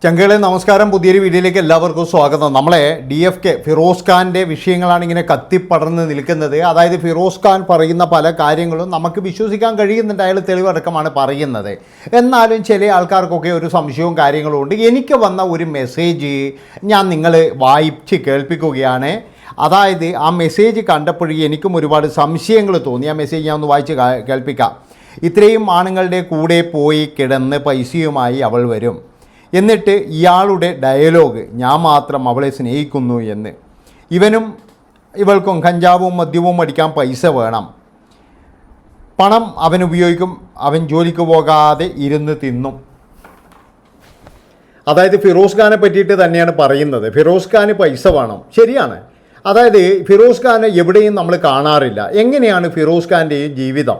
ചങ്കുകളെ നമസ്കാരം. പുതിയൊരു വീഡിയോയിലേക്ക് എല്ലാവർക്കും സ്വാഗതം. നമ്മളെ DFK ഫിറോസ് ഖാൻ്റെ വിഷയങ്ങളാണ് ഇങ്ങനെ കത്തിപ്പടർന്ന് നിൽക്കുന്നത്. അതായത് ഫിറോസ് ഖാൻ പറയുന്ന പല കാര്യങ്ങളും നമുക്ക് വിശ്വസിക്കാൻ കഴിയുന്നുണ്ട്, അയാൾ തെളിവടക്കമാണ് പറയുന്നത്. എന്നാലും ചില ആൾക്കാർക്കൊക്കെ ഒരു സംശയവും കാര്യങ്ങളും ഉണ്ട്. എനിക്ക് വന്ന ഒരു മെസ്സേജ് ഞാൻ നിങ്ങൾ വായിച്ച് കേൾപ്പിക്കുകയാണ്. അതായത് ആ മെസ്സേജ് കണ്ടപ്പോഴേ എനിക്കും ഒരുപാട് സംശയങ്ങൾ തോന്നി. ആ മെസ്സേജ് ഞാൻ ഒന്ന് വായിച്ച് കേൾപ്പിക്കാം. ഇത്രയും ആണുങ്ങളുടെ കൂടെ പോയി കിടന്ന് പൈസയുമായി അവൾ വരും, എന്നിട്ട് ഇയാളുടെ ഡയലോഗ് ഞാൻ മാത്രം അവളെ സ്നേഹിക്കുന്നു എന്ന്. ഇവനും ഇവൾക്കും കഞ്ചാവും മദ്യവും അടിക്കാൻ പൈസ വേണം, പണം അവൻ ഉപയോഗിക്കും, അവൻ ജോലിക്ക് പോകാതെ ഇരുന്ന് തിന്നും. അതായത് ഫിറോസ് ഖാനെ പറ്റിയിട്ട് തന്നെയാണ് പറയുന്നത്. ഫിറോസ് ഖാന് പൈസ വേണം, ശരിയാണ്. അതായത് ഫിറോസ് ഖാനെ എവിടെയും നമ്മൾ കാണാറില്ല. എങ്ങനെയാണ് ഫിറോസ് ഖാൻ്റെ ജീവിതം,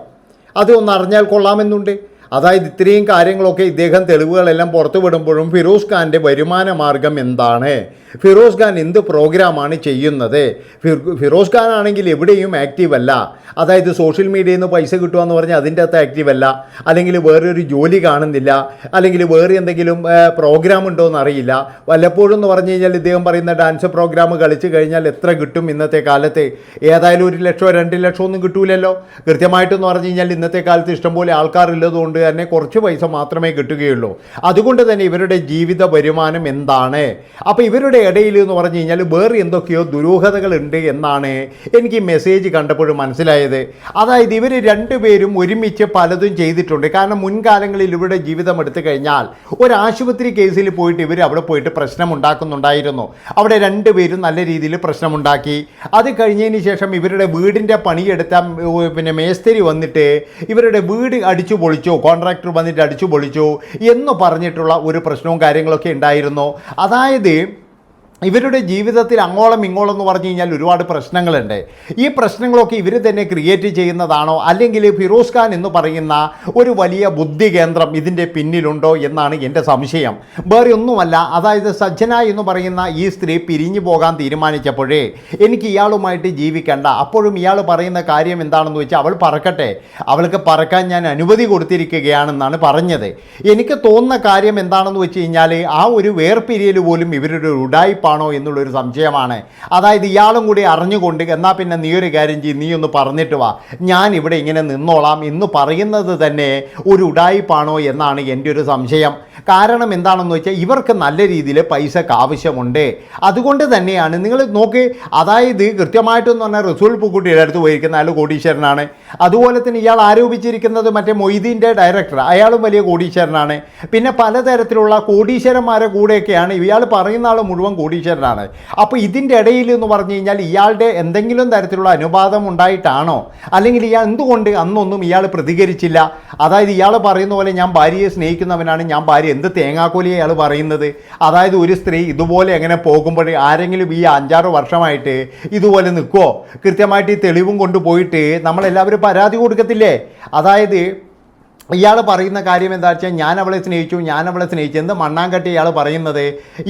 അത് ഒന്ന് അറിഞ്ഞാൽ കൊള്ളാമെന്നുണ്ട്. അതായത് ഇത്രയും കാര്യങ്ങളൊക്കെ ഇദ്ദേഹം തെളിവുകളെല്ലാം പുറത്തു വിടുമ്പോഴും ഫിറോസ് ഖാൻ്റെ വരുമാന മാർഗം എന്താണ്, ഫിറോസ് ഖാൻ എന്ത് പ്രോഗ്രാമാണ് ചെയ്യുന്നത്, ഫിറോസ് ഖാൻ ആണെങ്കിൽ എവിടെയും ആക്റ്റീവ് അല്ല. അതായത് സോഷ്യൽ മീഡിയയിൽ നിന്ന് പൈസ കിട്ടുകയെന്ന് പറഞ്ഞാൽ അതിൻ്റെ അകത്ത് ആക്റ്റീവ് അല്ല, അല്ലെങ്കിൽ വേറൊരു ജോലി കാണുന്നില്ല, അല്ലെങ്കിൽ വേറെ എന്തെങ്കിലും പ്രോഗ്രാം ഉണ്ടോ എന്നറിയില്ല. വല്ലപ്പോഴും എന്ന് പറഞ്ഞു കഴിഞ്ഞാൽ ഇദ്ദേഹം പറയുന്ന ഡാൻസ് പ്രോഗ്രാം കളിച്ച് കഴിഞ്ഞാൽ എത്ര കിട്ടും ഇന്നത്തെ കാലത്ത്? ഏതായാലും 1 ലക്ഷമോ 2 ലക്ഷമോ ഒന്നും കിട്ടൂലല്ലോ. കൃത്യമായിട്ടെന്ന് പറഞ്ഞു കഴിഞ്ഞാൽ ഇന്നത്തെ കാലത്ത് ഇഷ്ടംപോലെ ആൾക്കാരുള്ളതുകൊണ്ട് തന്നെ കുറച്ച് പൈസ മാത്രമേ കിട്ടുകയുള്ളൂ. അതുകൊണ്ട് തന്നെ ഇവരുടെ ജീവിത വരുമാനം എന്താണ്? അപ്പോൾ ഇവരുടെ ഇടയിൽ എന്ന് പറഞ്ഞു കഴിഞ്ഞാൽ വേറെ എന്തൊക്കെയോ ദുരൂഹതകളുണ്ട് എന്നാണ് എനിക്ക് ഈ മെസ്സേജ് കണ്ടപ്പോഴും മനസ്സിലായത്. അതായത് ഇവർ രണ്ടുപേരും ഒരുമിച്ച് പലതും ചെയ്തിട്ടുണ്ട്. കാരണം മുൻകാലങ്ങളിൽ ഇവരുടെ ജീവിതം എടുത്തു കഴിഞ്ഞാൽ ഒരു ആശുപത്രി കേസിൽ പോയിട്ട് ഇവർ അവിടെ പോയിട്ട് പ്രശ്നമുണ്ടാക്കുന്നുണ്ടായിരുന്നു. അവിടെ രണ്ടുപേരും നല്ല രീതിയിൽ പ്രശ്നമുണ്ടാക്കി. അത് കഴിഞ്ഞതിന് ശേഷം ഇവരുടെ വീടിൻ്റെ പണിയെടുത്ത മേസ്തിരി വന്നിട്ട് ഇവരുടെ വീട് അടിച്ചു പൊളിച്ചു, കോൺട്രാക്ടർ വന്നിട്ട് അടിച്ചു പൊളിച്ചു എന്ന് പറഞ്ഞിട്ടുള്ള ഒരു പ്രശ്നവും കാര്യങ്ങളൊക്കെ ഉണ്ടായിരുന്നു. അതായത് ഇവരുടെ ജീവിതത്തിൽ അങ്ങോളം ഇങ്ങോളം എന്ന് പറഞ്ഞു കഴിഞ്ഞാൽ ഒരുപാട് പ്രശ്നങ്ങളുണ്ട്. ഈ പ്രശ്നങ്ങളൊക്കെ ഇവർ തന്നെ ക്രിയേറ്റ് ചെയ്യുന്നതാണോ, അല്ലെങ്കിൽ ഫിറോസ് ഖാൻ എന്ന് പറയുന്ന ഒരു വലിയ ബുദ്ധി കേന്ദ്രം ഇതിൻ്റെ പിന്നിലുണ്ടോ എന്നാണ് എൻ്റെ സംശയം. വേറെ ഒന്നുമല്ല. അതായത് സജ്ജന എന്ന് പറയുന്ന ഈ സ്ത്രീ പിരിഞ്ഞു പോകാൻ തീരുമാനിച്ചപ്പോഴേ എനിക്ക് ഇയാളുമായിട്ട് ജീവിക്കണ്ട, അപ്പോഴും ഇയാൾ പറയുന്ന കാര്യം എന്താണെന്ന് വെച്ചാൽ അവൾ പറക്കട്ടെ, അവൾക്ക് പറക്കാൻ ഞാൻ അനുമതി കൊടുത്തിരിക്കുകയാണെന്നാണ് പറഞ്ഞത്. എനിക്ക് തോന്നുന്ന കാര്യം എന്താണെന്ന് വെച്ച് കഴിഞ്ഞാൽ ആ ഒരു വേർപിരിയൽ പോലും ഇവരുടെ ഉടായിപ്പ് ാണോ എന്നുള്ളൊരു സംശയമാണ്. അതായത് ഇയാളും കൂടി അറിഞ്ഞുകൊണ്ട് എന്നാൽ പിന്നെ നീ ഒരു കാര്യം ചെയ്യും, നീ ഒന്ന് പറഞ്ഞിട്ട് വാ, ഞാൻ ഇവിടെ ഇങ്ങനെ നിന്നോളാം എന്ന് പറയുന്നത് തന്നെ ഒരു ഉടായിപ്പാണോ എന്നാണ് എൻ്റെ ഒരു സംശയം. കാരണം എന്താണെന്ന് വെച്ചാൽ ഇവർക്ക് നല്ല രീതിയിൽ പൈസക്ക് ആവശ്യമുണ്ട്. അതുകൊണ്ട് തന്നെയാണ് നിങ്ങൾ നോക്ക്. അതായത് കൃത്യമായിട്ടെന്ന് പറഞ്ഞാൽ റസൂൽ പൂക്കുട്ടിയുടെ അടുത്ത് പോയിരിക്കുന്ന അയാൾ കോടീശ്വരനാണ്. അതുപോലെ തന്നെ ഇയാൾ ആരോപിച്ചിരിക്കുന്നത് മറ്റേ മൊയ്തീൻ്റെ ഡയറക്ടർ, അയാളും വലിയ കോടീശ്വരനാണ്. പിന്നെ പലതരത്തിലുള്ള കോടീശ്വരന്മാരെ കൂടെയൊക്കെയാണ് ഇയാൾ പറയുന്ന ആൾ മുഴുവൻ കോടീശ്വരനാണ്. അപ്പോൾ ഇതിൻ്റെ ഇടയിൽ എന്ന് പറഞ്ഞു കഴിഞ്ഞാൽ ഇയാളുടെ എന്തെങ്കിലും തരത്തിലുള്ള അനുവാദം ഉണ്ടായിട്ടാണോ, അല്ലെങ്കിൽ ഇയാൾ എന്തുകൊണ്ട് അന്നൊന്നും ഇയാൾ പ്രതികരിച്ചില്ല? അതായത് ഇയാൾ പറയുന്ന പോലെ ഞാൻ ഭാര്യയെ സ്നേഹിക്കുന്നവനാണ്, ഞാൻ ഭാര്യ, എന്ത് തേങ്ങാക്കോലിയെ ഇയാൾ പറയുന്നത്? അതായത് ഒരു സ്ത്രീ ഇതുപോലെ എങ്ങനെ പോകുമ്പോൾ ആരെങ്കിലും ഈ 5-6 വർഷമായിട്ട് ഇതുപോലെ നിൽക്കുമോ? കൃത്യമായിട്ട് ഈ തെളിവും കൊണ്ടുപോയിട്ട് നമ്മളെല്ലാവരും പരാതി കൊടുക്കത്തില്ലേ? അതായത് ഇയാൾ പറയുന്ന കാര്യം എന്താ വെച്ചാൽ ഞാൻ അവളെ സ്നേഹിച്ചു, എന്ത് മണ്ണാങ്കട്ടി ഇയാൾ പറയുന്നത്.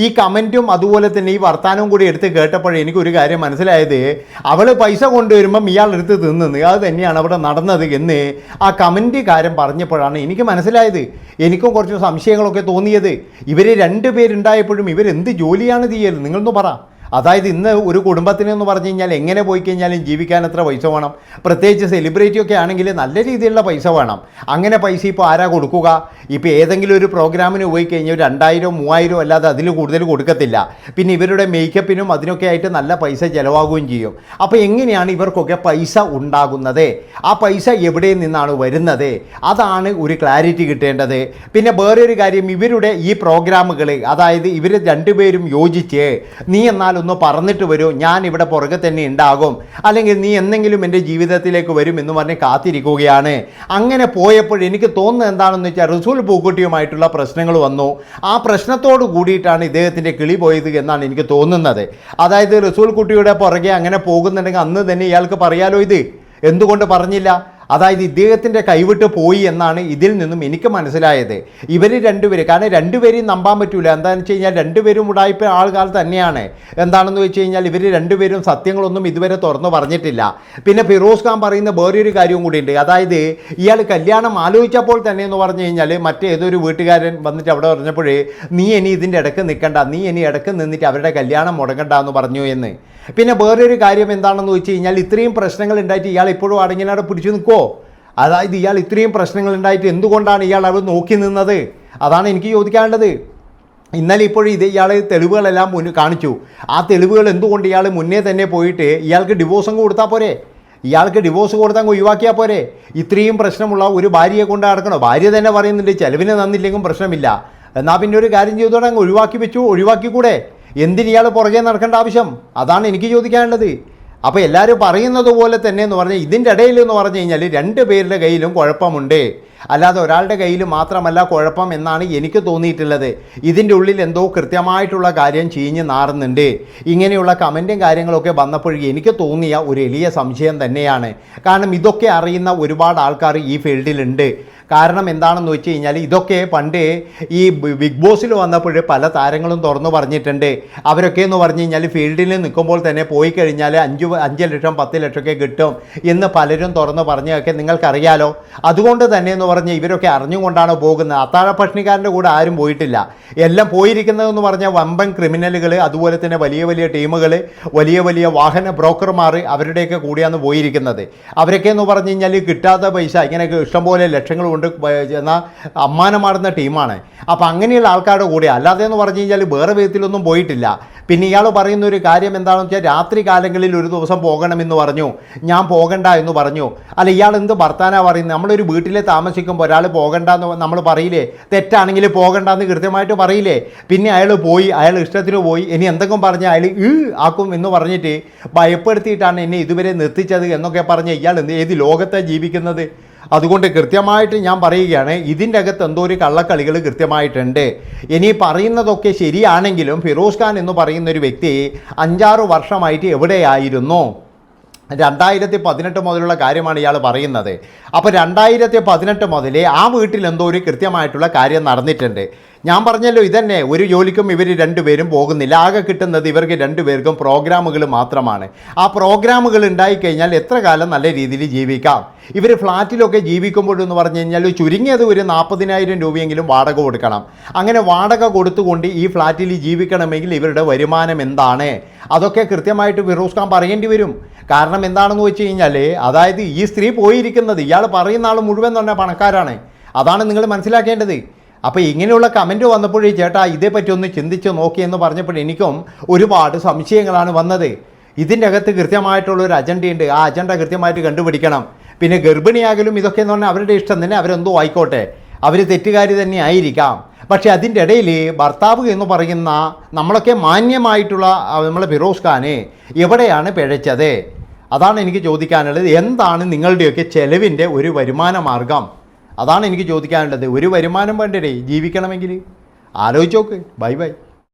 ഈ കമൻറ്റും അതുപോലെ തന്നെ ഈ വർത്താനവും കൂടി എടുത്ത് കേട്ടപ്പോഴേ എനിക്കൊരു കാര്യം മനസ്സിലായത്, അവൾ പൈസ കൊണ്ടുവരുമ്പം ഇയാൾ എടുത്ത് തിന്നുന്നത് അത് തന്നെയാണ് അവിടെ നടന്നത് എന്ന് ആ കമൻറ്റ് കാര്യം പറഞ്ഞപ്പോഴാണ് എനിക്ക് മനസ്സിലായത്. എനിക്കും കുറച്ച് സംശയങ്ങളൊക്കെ തോന്നിയത്. ഇവർ രണ്ടുപേരുണ്ടായപ്പോഴും ഇവരെന്ത് ജോലിയാണ് ചെയ്യരുത് നിങ്ങളൊന്ന് പറ. അതായത് ഇന്ന് ഒരു കുടുംബത്തിനെന്ന് പറഞ്ഞു കഴിഞ്ഞാൽ എങ്ങനെ പോയി കഴിഞ്ഞാലും ജീവിക്കാൻ എത്ര പൈസ വേണം? പ്രത്യേകിച്ച് സെലിബ്രിറ്റിയൊക്കെ ആണെങ്കിൽ നല്ല രീതിയിലുള്ള പൈസ വേണം. അങ്ങനെ പൈസ ഇപ്പോൾ ആരാ കൊടുക്കുക? ഇപ്പോൾ ഏതെങ്കിലും ഒരു പ്രോഗ്രാമിന് പോയി കഴിഞ്ഞാൽ 2000-3000 അല്ലാതെ അതിൽ കൂടുതൽ കൊടുക്കത്തില്ല. പിന്നെ ഇവരുടെ മേക്കപ്പിനും അതിനൊക്കെ ആയിട്ട് നല്ല പൈസ ചിലവാകുകയും ചെയ്യും. അപ്പോൾ എങ്ങനെയാണ് ഇവർക്കൊക്കെ പൈസ ഉണ്ടാകുന്നത്? ആ പൈസ എവിടെ നിന്നാണ് വരുന്നത്? അതാണ് ഒരു ക്ലാരിറ്റി കിട്ടേണ്ടത്. പിന്നെ വേറൊരു കാര്യം, ഇവരുടെ ഈ പ്രോഗ്രാമുകൾ, അതായത് ഇവർ രണ്ടുപേരും യോജിച്ച് നീ എന്നാൽ ഒന്ന് പറഞ്ഞിട്ട് വരൂ, ഞാൻ ഇവിടെ പുറകെ തന്നെ ഉണ്ടാകും, അല്ലെങ്കിൽ നീ എന്തെങ്കിലും എൻ്റെ ജീവിതത്തിലേക്ക് വരും എന്ന് പറഞ്ഞ് കാത്തിരിക്കുകയാണ്. അങ്ങനെ പോയപ്പോൾ എനിക്ക് തോന്നുന്നത് എന്താണെന്ന് വെച്ചാൽ റസൂൽ പൂക്കുട്ടിയുമായിട്ടുള്ള പ്രശ്നങ്ങൾ വന്നു. ആ പ്രശ്നത്തോട് കൂടിയിട്ടാണ് ഇദ്ദേഹത്തിൻ്റെ കിളി പോയത് എന്നാണ് എനിക്ക് തോന്നുന്നത്. അതായത് റസൂൽ കുട്ടിയുടെ പുറകെ അങ്ങനെ പോകുന്നുണ്ടെങ്കിൽ അന്ന് തന്നെ ഇയാൾക്ക് പറയാലോ ഇത്, എന്തുകൊണ്ട് പറഞ്ഞില്ല? അതായത് ഇദ്ദേഹത്തിൻ്റെ കൈവിട്ട് പോയി എന്നാണ് ഇതിൽ നിന്നും എനിക്ക് മനസ്സിലായത്. ഇവർ രണ്ടുപേരും, കാരണം രണ്ടുപേരെയും നമ്പാൻ പറ്റൂല. എന്താണെന്ന് വെച്ച് കഴിഞ്ഞാൽ രണ്ടുപേരും ഉടായ്പ ആൾക്കാർ തന്നെയാണ്. എന്താണെന്ന് വെച്ച് കഴിഞ്ഞാൽ ഇവർ രണ്ടുപേരും സത്യങ്ങളൊന്നും ഇതുവരെ തുറന്നു പറഞ്ഞിട്ടില്ല. പിന്നെ ഫിറോസ് ഖാൻ പറയുന്ന വേറൊരു കാര്യവും കൂടിയുണ്ട്. അതായത് ഇയാൾ കല്യാണം ആലോചിച്ചപ്പോൾ തന്നെ എന്ന് പറഞ്ഞു കഴിഞ്ഞാൽ മറ്റേതൊരു വീട്ടുകാരൻ വന്നിട്ട് അവിടെ പറഞ്ഞപ്പോഴേ നീ ഇനി ഇതിൻ്റെ ഇടയ്ക്ക് നിൽക്കണ്ട, നീ ഇനി ഇടയ്ക്ക് നിന്നിട്ട് അവരുടെ കല്യാണം മുടങ്ങണ്ട എന്ന് പറഞ്ഞു എന്ന്. പിന്നെ വേറൊരു കാര്യം എന്താണെന്ന് വെച്ച് കഴിഞ്ഞാൽ ഇത്രയും പ്രശ്നങ്ങൾ ഉണ്ടായിട്ട് ഇയാൾ ഇപ്പോഴും അടങ്ങിനാടെ പിടിച്ചു നിൽക്കുമോ? അതായത് ഇയാൾ ഇത്രയും പ്രശ്നങ്ങൾ ഉണ്ടായിട്ട് എന്തുകൊണ്ടാണ് ഇയാൾ അവിടെ നോക്കി നിന്നത്? അതാണ് എനിക്ക് ചോദിക്കാനുള്ളത്. ഇന്നലെ ഇപ്പോഴും ഇയാൾ തെളിവുകളെല്ലാം കാണിച്ചു. ആ തെളിവുകൾ എന്തുകൊണ്ട് ഇയാൾ മുന്നേ തന്നെ പോയിട്ട് ഇയാൾക്ക് ഡിവോഴ്സും കൊടുത്താൽ പോരെ? ഇയാൾക്ക് ഡിവോഴ്സ് കൊടുത്താൽ ഒഴിവാക്കിയാൽ പോരെ? ഇത്രയും പ്രശ്നമുള്ള ഒരു ഭാര്യയെ കൊണ്ട് നടക്കണോ? ഭാര്യ തന്നെ പറയുന്നുണ്ട് ചെലവിന് തന്നില്ലെങ്കിലും പ്രശ്നമില്ല, എന്നാൽ പിന്നെ ഒരു കാര്യം ചെയ്തോടെ അങ്ങ് ഒഴിവാക്കിക്കൂടെ? എന്തിന് ഇയാൾ പുറകെ നടക്കേണ്ട ആവശ്യം? അതാണ് എനിക്ക് ചോദിക്കാനുള്ളത്. അപ്പോൾ എല്ലാവരും പറയുന്നത് പോലെ തന്നെ എന്ന് പറഞ്ഞാൽ ഇതിൻ്റെ ഇടയിൽ എന്ന് പറഞ്ഞു കഴിഞ്ഞാൽ രണ്ട് പേരുടെ കയ്യിലും കുഴപ്പമുണ്ട്, അല്ലാതെ ഒരാളുടെ കയ്യിൽ മാത്രമല്ല കുഴപ്പം എന്നാണ് എനിക്ക് തോന്നിയിട്ടുള്ളത്. ഇതിൻ്റെ ഉള്ളിൽ എന്തോ കൃത്യമായിട്ടുള്ള കാര്യം ചീഞ്ഞ് നാറുന്നുണ്ട്. ഇങ്ങനെയുള്ള കമൻറ്റും കാര്യങ്ങളൊക്കെ വന്നപ്പോഴേ എനിക്ക് തോന്നിയ ഒരു എളിയ സംശയം തന്നെയാണ്. കാരണം ഇതൊക്കെ അറിയുന്ന ഒരുപാട് ആൾക്കാർ ഈ ഫീൽഡിലുണ്ട്. കാരണം എന്താണെന്ന് വെച്ച് കഴിഞ്ഞാൽ ഇതൊക്കെ പണ്ട് ഈ ബിഗ് ബോസിൽ വന്നപ്പോൾ പല താരങ്ങളും തുറന്നു പറഞ്ഞിട്ടുണ്ട്. അവരൊക്കെ എന്ന് പറഞ്ഞു കഴിഞ്ഞാൽ ഫീൽഡിൽ നിൽക്കുമ്പോൾ തന്നെ പോയി കഴിഞ്ഞാൽ 5 ലക്ഷം 10 ലക്ഷമൊക്കെ കിട്ടും എന്ന് പലരും തുറന്നു പറഞ്ഞതൊക്കെ നിങ്ങൾക്കറിയാലോ. അതുകൊണ്ട് തന്നെ എന്ന് പറഞ്ഞാൽ ഇവരൊക്കെ അറിഞ്ഞുകൊണ്ടാണ് പോകുന്നത്. അത്താഴപ്പഷ്ണിക്കാരൻ്റെ കൂടെ ആരും പോയിട്ടില്ല. എല്ലാം പോയിരിക്കുന്നതെന്ന് പറഞ്ഞാൽ വമ്പൻ ക്രിമിനലുകൾ, അതുപോലെ തന്നെ വലിയ വലിയ ടീമുകൾ, വലിയ വലിയ വാഹന ബ്രോക്കർമാർ, അവരുടെയൊക്കെ കൂടിയാണ് പോയിരിക്കുന്നത്. അവരൊക്കെ എന്ന് പറഞ്ഞു കഴിഞ്ഞാൽ കിട്ടാത്ത പൈസ ഇങ്ങനെയൊക്കെ ഇഷ്ടംപോലെ ലക്ഷങ്ങൾ കൊണ്ട് എന്നാൽ അമ്മാനമാടുന്ന ടീമാണ്. അപ്പോൾ അങ്ങനെയുള്ള ആൾക്കാരുടെ കൂടെ, അല്ലാതെ എന്ന് പറഞ്ഞു കഴിഞ്ഞാൽ വേറെ വിധത്തിലൊന്നും പോയിട്ടില്ല. പിന്നെ ഇയാൾ പറയുന്ന ഒരു കാര്യം എന്താണെന്ന് വെച്ചാൽ രാത്രി കാലങ്ങളിൽ ഒരു ദിവസം പോകണമെന്ന് പറഞ്ഞു, ഞാൻ പോകണ്ട എന്ന് പറഞ്ഞു. അല്ല, ഇയാൾ എന്ത് വർത്താനാണ് പറയുന്നത്? നമ്മളൊരു വീട്ടിൽ താമസിക്കുമ്പോൾ ഒരാൾ പോകണ്ടെന്ന് നമ്മൾ പറയില്ലേ? തെറ്റാണെങ്കിൽ പോകണ്ടെന്ന് കൃത്യമായിട്ട് പറയില്ലേ? പിന്നെ അയാൾ പോയി, അയാൾ ഇഷ്ടത്തിന് പോയി, ഇനി എന്തെങ്കിലും പറഞ്ഞ് അയാൾ ആക്കും എന്ന് പറഞ്ഞിട്ട് ഭയപ്പെടുത്തിയിട്ടാണ് എന്നെ ഇതുവരെ നിർത്തിച്ചത് എന്നൊക്കെ പറഞ്ഞ് ഇയാൾ ഏത് ലോകത്താണ് ജീവിക്കുന്നത്? അതുകൊണ്ട് കൃത്യമായിട്ട് ഞാൻ പറയുകയാണ്, ഇതിൻ്റെ അകത്ത് എന്തോ ഒരു കള്ളക്കളികൾ കൃത്യമായിട്ടുണ്ട്. ഇനി പറയുന്നതൊക്കെ ശരിയാണെങ്കിലും ഫിറോസ് ഖാൻ എന്ന് പറയുന്ന ഒരു വ്യക്തി 5-6 വർഷമായിട്ട് എവിടെയായിരുന്നു? 2018 മുതലുള്ള കാര്യമാണ് ഇയാൾ പറയുന്നത്. അപ്പോൾ 2018 മുതൽ ആ വീട്ടിൽ എന്തോ ഒരു കൃത്യമായിട്ടുള്ള കാര്യം നടന്നിട്ടുണ്ട്. ഞാൻ പറഞ്ഞല്ലോ, ഇതന്നെ ഒരു ജോലിക്കും ഇവർ രണ്ടുപേരും പോകുന്നില്ല. ആകെ കിട്ടുന്നത് ഇവർക്ക് രണ്ടുപേർക്കും പ്രോഗ്രാമുകൾ മാത്രമാണ്. ആ പ്രോഗ്രാമുകൾ ഉണ്ടായിക്കഴിഞ്ഞാൽ എത്ര കാലം നല്ല രീതിയിൽ ജീവിക്കാം? ഇവർ ഫ്ലാറ്റിലൊക്കെ ജീവിക്കുമ്പോഴെന്ന് പറഞ്ഞു കഴിഞ്ഞാൽ ചുരുങ്ങിയത് ഒരു 40,000 രൂപയെങ്കിലും വാടക കൊടുക്കണം. അങ്ങനെ വാടക കൊടുത്തുകൊണ്ട് ഈ ഫ്ലാറ്റിൽ ജീവിക്കണമെങ്കിൽ ഇവരുടെ വരുമാനം എന്താണ്? അതൊക്കെ കൃത്യമായിട്ട് ഫിറോസ് ഖാൻ പറയേണ്ടി വരും. കാരണം എന്താണെന്ന് വെച്ച് കഴിഞ്ഞാൽ, അതായത് ഈ സ്ത്രീ പോയിരിക്കുന്നത്, ഇയാൾ പറയുന്ന ആൾ മുഴുവൻ തന്നെ പണക്കാരാണ്. അതാണ് നിങ്ങൾ മനസ്സിലാക്കേണ്ടത്. അപ്പോൾ ഇങ്ങനെയുള്ള കമൻറ്റ് വന്നപ്പോഴേ ചേട്ടാ ഇതേപ്പറ്റി ഒന്ന് ചിന്തിച്ച് നോക്കിയെന്ന് പറഞ്ഞപ്പോൾ എനിക്കും ഒരുപാട് സംശയങ്ങളാണ് വന്നത്. ഇതിൻ്റെ അകത്ത് കൃത്യമായിട്ടുള്ളൊരു അജണ്ടയുണ്ട്. ആ അജണ്ട കൃത്യമായിട്ട് കണ്ടുപിടിക്കണം. പിന്നെ ഗർഭിണിയാകലും ഇതൊക്കെ എന്ന് പറഞ്ഞാൽ അവരുടെ ഇഷ്ടം തന്നെ, അവരെന്തോ ആയിക്കോട്ടെ, അവർ തെറ്റുകാരി തന്നെ ആയിരിക്കാം. പക്ഷേ അതിൻ്റെ ഇടയിൽ ഭർത്താവ് എന്ന് പറയുന്ന നമ്മളൊക്കെ മാന്യമായിട്ടുള്ള നമ്മളെ ഫിറോസ് ഖാന് എവിടെയാണ് പിഴച്ചത്? അതാണ് എനിക്ക് ചോദിക്കാനുള്ളത്. എന്താണ് നിങ്ങളുടെയൊക്കെ ചെലവിൻ്റെ ഒരു വരുമാന മാർഗം? അതാണ് എനിക്ക് ചോദിക്കാനുള്ളത്. ഒരു വരുമാനം വേണ്ടേ ജീവിക്കണമെങ്കിൽ? ആലോചിച്ച് നോക്ക്. Bye bye.